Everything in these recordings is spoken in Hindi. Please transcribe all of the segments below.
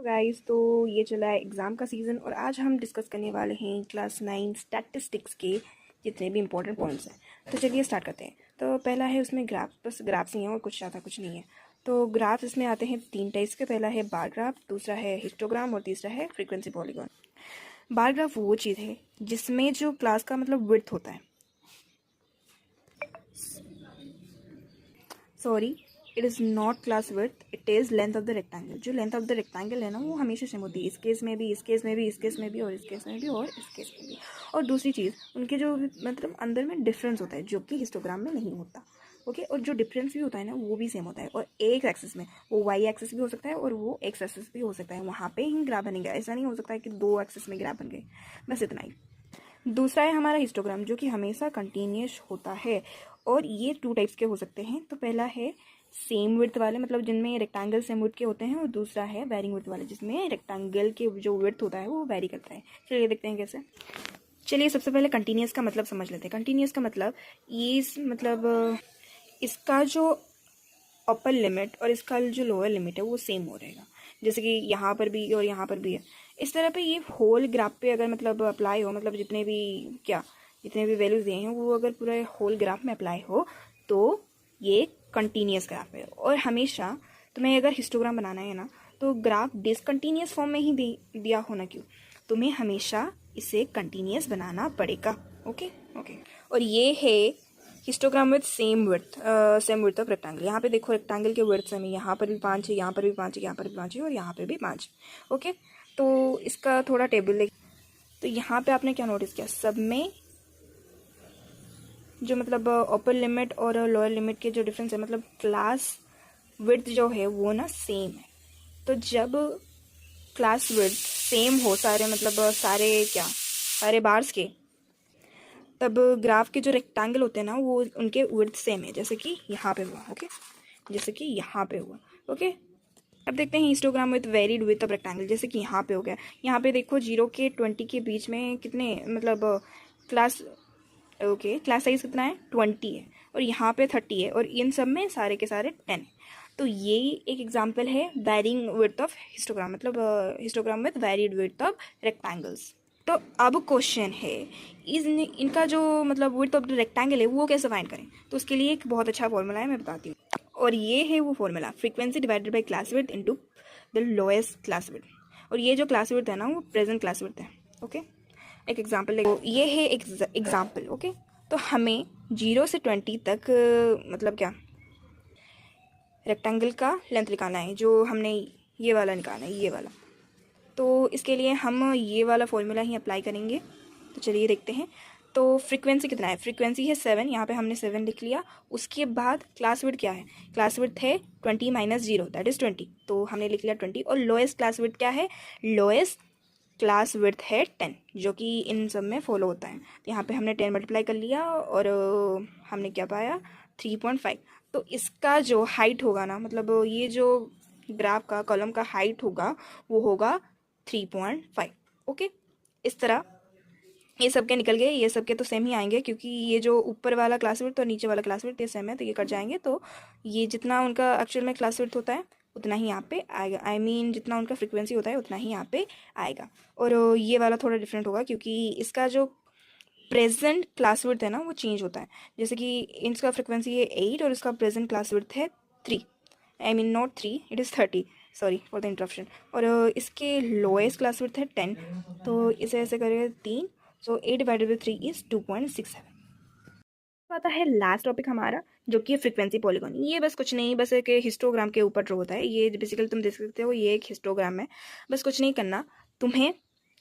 गाइस, तो ये चला है एग्ज़ाम का सीज़न और आज हम डिस्कस करने वाले हैं क्लास 9 स्टैटिस्टिक्स के जितने भी इंपॉर्टेंट पॉइंट्स हैं। तो चलिए स्टार्ट करते हैं। तो पहला है उसमें ग्राफ, बस ग्राफ्स ही हैं और कुछ ज़्यादा कुछ नहीं है। तो ग्राफ इसमें आते हैं 3 टाइप्स के। पहला है बार ग्राफ, दूसरा है हिस्टोग्राम और तीसरा है फ्रीक्वेंसी पॉलीगॉन। बार ग्राफ वो चीज़ है जिसमें जो क्लास का मतलब विड्थ होता है, sorry, it is not class width, it is length of the rectangle. जो लेंथ ऑफ द रेक्टेंगल है ना, वो हमेशा सेम होती है, इस केस में भी, इस केस में भी, इस केस में भी, और इस केस में भी, और इस केस में भी। और दूसरी चीज़, उनके जो मतलब अंदर में डिफरेंस होता है जो कि हिस्टोग्राम में नहीं होता। ओके, और जो डिफरेंस भी होता है ना, वो भी सेम होता है। और एक एक्सिस में वो वाई एक्सिस भी हो सकता है और वो एक्स एक्सिस भी हो सकता है। वहाँ पे ही ग्राफ बनेगा, ऐसा नहीं हो सकता है कि 2 एक्सिस में ग्राफ बन गए। बस इतना ही। दूसरा है हमारा हिस्टोग्राम, जो कि हमेशा कंटिन्यूस होता है और ये 2 टाइप्स के हो सकते हैं। तो पहला है सेम विड्थ वाले, मतलब जिनमें रेक्टेंगल सेम विड्थ के होते हैं, और दूसरा है वेरिंग विड्थ वाले, जिसमें रेक्टेंगल के जो विड्थ होता है वो वेरी करता है। चलिए देखते हैं कैसे। चलिए सबसे पहले कंटिन्यूस का मतलब समझ लेते हैं। कंटिन्यूस का मतलब ये मतलब इसका जो अपर लिमिट और इसका जो लोअर लिमिट है वो सेम हो रहेगा, जैसे कि यहाँ पर भी और यहाँ पर भी है। इस तरह पे ये होल ग्राफ पे अगर मतलब अप्लाई हो, मतलब जितने भी वैल्यूज दिए हैं वो अगर पूरा होल ग्राफ में अप्लाई हो, तो ये कंटिन्यूस ग्राफ है। और हमेशा तुम्हें अगर हिस्टोग्राम बनाना है ना, तो ग्राफ डिसकंटिन्यूस फॉर्म में ही दिया होना क्यों, तुम्हें हमेशा इसे कंटिन्यूस बनाना पड़ेगा। Okay okay. और ये है histogram with same width of rectangle. यहाँ पे देखो रेक्टेंगल के विड्थ सेम है, यहाँ पर भी 5 है, यहाँ पर भी 5 है, यहाँ पर भी 5 है और यहाँ पे भी 5। ओके, तो इसका थोड़ा टेबल देख। तो यहाँ पे आपने क्या नोटिस किया, सब में जो मतलब अपर लिमिट और लोअर लिमिट के जो डिफरेंस है, मतलब क्लास विड्थ जो है वो ना सेम है। तो जब क्लास विड्थ सेम हो सारे, मतलब सारे बार्स के, तब ग्राफ के जो रेक्टेंगल होते हैं ना, वो उनके विड्थ सेम है, जैसे कि यहाँ पे हुआ। ओके, जैसे कि यहाँ पे हुआ। ओके, अब देखते हैं histogram with varied width of rectangle, जैसे कि यहाँ पे हो गया। यहाँ पे देखो 0 के 20 के बीच में कितने मतलब क्लास क्लास साइज कितना है, 20 है, और यहाँ पे 30 है, और इन सब में सारे के सारे 10 है। तो ये एक एग्जाम्पल है वेरिंग विड्थ ऑफ हिस्टोग्राम, मतलब histogram with varied width of rectangles. तो अब क्वेश्चन है, इनका जो मतलब विड्थ ऑफ द रेक्टेंगल है वो कैसे फाइंड करें। तो उसके लिए एक बहुत अच्छा फॉर्मूला है, मैं बताती हूँ। और ये है वो formula, frequency divided by class width into the lowest class width. और ये जो क्लास विड्थ है ना, वो प्रेजेंट क्लास विड्थ है। ओके, एक एग्जाम्पल देखो, ये है एग्जाम्पल। ओके, तो हमें 0 से 20 तक मतलब रेक्टेंगल का लेंथ निकालना है, जो हमने ये वाला निकालना है, ये वाला। तो इसके लिए हम ये वाला फॉर्मूला ही अप्लाई करेंगे। तो चलिए देखते हैं। तो फ्रीक्वेंसी कितना है, फ्रीक्वेंसी है 7, यहाँ पे हमने 7 लिख लिया। उसके बाद क्लास विड्थ क्या है, क्लास विड्थ है 20 माइनस 0 दैट इज़ 20, तो हमने लिख लिया 20। और लोएस्ट क्लास विड्थ क्या है, लोएस्ट क्लास विड्थ है 10, जो कि इन सब में फॉलो होता है। तो यहाँ पे हमने 10 मल्टीप्लाई कर लिया और हमने क्या पाया, 3.5। तो इसका जो हाइट होगा ना, मतलब ये जो ग्राफ का कॉलम का हाइट होगा वो होगा 3.5। ओके, इस तरह ये सब के निकल गए, ये सब के तो सेम ही आएंगे, क्योंकि ये जो ऊपर वाला क्लास विड्थ और नीचे वाला क्लास विड्थ ये सेम है, तो ये कट जाएंगे। तो ये जितना उनका एक्चुअल में क्लास विड्थ होता है उतना ही यहाँ पे आएगा, जितना उनका फ्रीक्वेंसी होता है उतना ही यहाँ पे आएगा। और ये वाला थोड़ा डिफरेंट होगा, क्योंकि इसका जो प्रेजेंट क्लास विड्थ है ना, वो चेंज होता है। जैसे कि इसका फ्रिक्वेंसी है 8 और इसका प्रेजेंट क्लास विड्थ है 3, not 3, it is 30, sorry for the interruption. और इसके लोएस्ट क्लास विड्थ है 10, तो इसे ऐसे करेंगे 3, सो 8 डिवाइडेड बाई 3 इज़ 2.67। आता है लास्ट टॉपिक हमारा, जो कि फ्रीक्वेंसी पॉलीगॉन। ये बस कुछ नहीं, बस एक हिस्टोग्राम के ऊपर ड्रॉ होता है। ये बेसिकली तुम देख सकते हो, ये एक हिस्टोग्राम है। बस कुछ नहीं करना तुम्हें,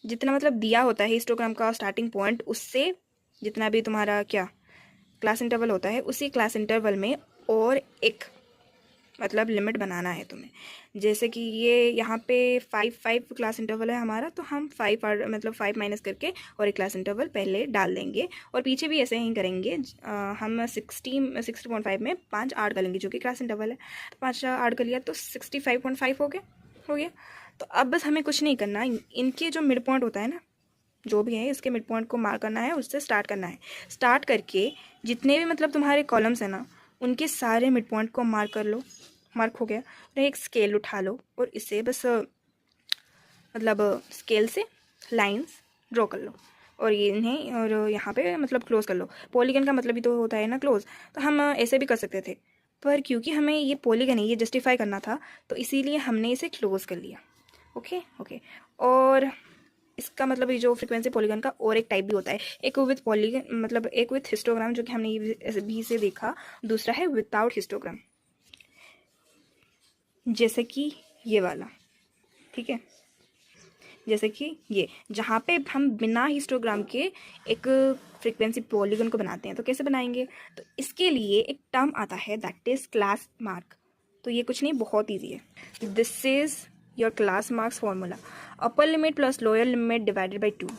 जितना मतलब दिया होता है हिस्टोग्राम का स्टार्टिंग पॉइंट, उससे जितना भी तुम्हारा क्लास इंटरवल होता है, उसी क्लास इंटरवल में और एक मतलब लिमिट बनाना है तुम्हें। जैसे कि ये यहाँ पे 5 क्लास इंटरवल है हमारा, तो हम 5 माइनस करके और एक क्लास इंटरवल पहले डाल देंगे, और पीछे भी ऐसे ही करेंगे। हम 60.5 में 5 ऐड कर लेंगे, जो कि क्लास इंटरवल है। तो 5 ऐड कर लिया तो 65.5 हो गया। तो अब बस हमें कुछ नहीं करना, इनके जो मिड पॉइंट होता है ना, जो भी है इसके मिड पॉइंट को मार्क करना है, उससे स्टार्ट करना है। स्टार्ट करके जितने भी मतलब तुम्हारे कॉलम्स हैं ना, उनके सारे मिड पॉइंट को मार्क कर लो। मार्क हो गया तो एक स्केल उठा लो और इसे बस मतलब स्केल से लाइंस ड्रॉ कर लो और ये इन्हें और यहाँ पे मतलब क्लोज कर लो। पॉलीगन का मतलब ही तो होता है ना क्लोज, तो हम ऐसे भी कर सकते थे, पर क्योंकि हमें ये पॉलीगन है ये जस्टिफाई करना था तो इसीलिए हमने इसे क्लोज कर लिया। Okay okay. और इसका मतलब ये जो फ्रीक्वेंसी पॉलीगन का और एक टाइप भी होता है, एक विथ पॉलीगन मतलब एक विथ हिस्टोग्राम जो कि हमने ये भी से देखा, दूसरा है विदाउट हिस्टोग्राम, जैसे कि ये वाला, ठीक है, जैसे कि ये जहाँ पे हम बिना हिस्टोग्राम के एक फ्रीक्वेंसी पॉलीगन को बनाते हैं। तो कैसे बनाएंगे, तो इसके लिए एक टर्म आता है दैट इज क्लास मार्क। तो ये कुछ नहीं, बहुत ईजी है। This is your class marks formula, upper limit plus lower limit divided by 2।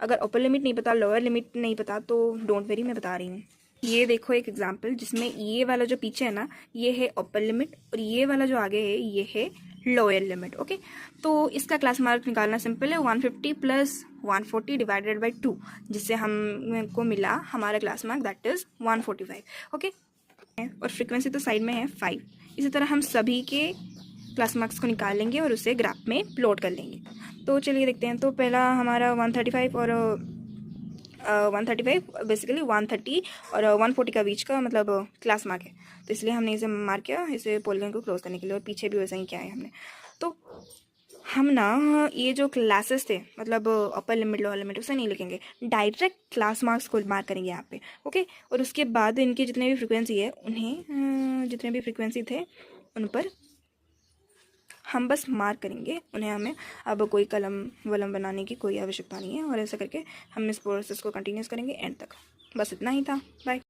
अगर अपर लिमिट नहीं पता, लोअर लिमिट नहीं पता तो डोंट वेरी, मैं बता रही हूँ। ये देखो एक एग्जाम्पल जिसमें ये वाला जो पीछे है ना ये है अपर लिमिट और ये वाला जो आगे है ये है लोअर लिमिट। ओके, तो इसका क्लास मार्क निकालना सिंपल है, 150 प्लस 140 डिवाइडेड बाई 2, जिससे हमको मिला हमारा class mark that is 145। Okay, और फ्रीक्वेंसी तो साइड में है 5। इसी तरह हम सभी के क्लास मार्क्स को निकाल लेंगे और उसे ग्राफ में प्लॉट कर लेंगे। तो चलिए देखते हैं। तो पहला हमारा 135 और 135 बेसिकली 130 और 140 का बीच का मतलब क्लास मार्क है, तो इसलिए हमने इसे मार्क किया इसे पॉलीगन को क्लोज करने के लिए, और पीछे भी वैसा ही किया है हमने। तो हम ना ये जो क्लासेस थे मतलब अपर लिमिट लोअर लिमिट उसे नहीं लिखेंगे, डायरेक्ट क्लास मार्क्स को मार्क करेंगे यहाँ पे। ओके, और उसके बाद इनके जितने भी फ्रिक्वेंसी है उन्हें जितने भी फ्रिक्वेंसी थे उन पर हम बस मार्क करेंगे उन्हें। हमें अब कोई कलम वलम बनाने की कोई आवश्यकता नहीं है, और ऐसा करके हम इस प्रोसेस को कंटिन्यूस करेंगे एंड तक। बस इतना ही था। बाय।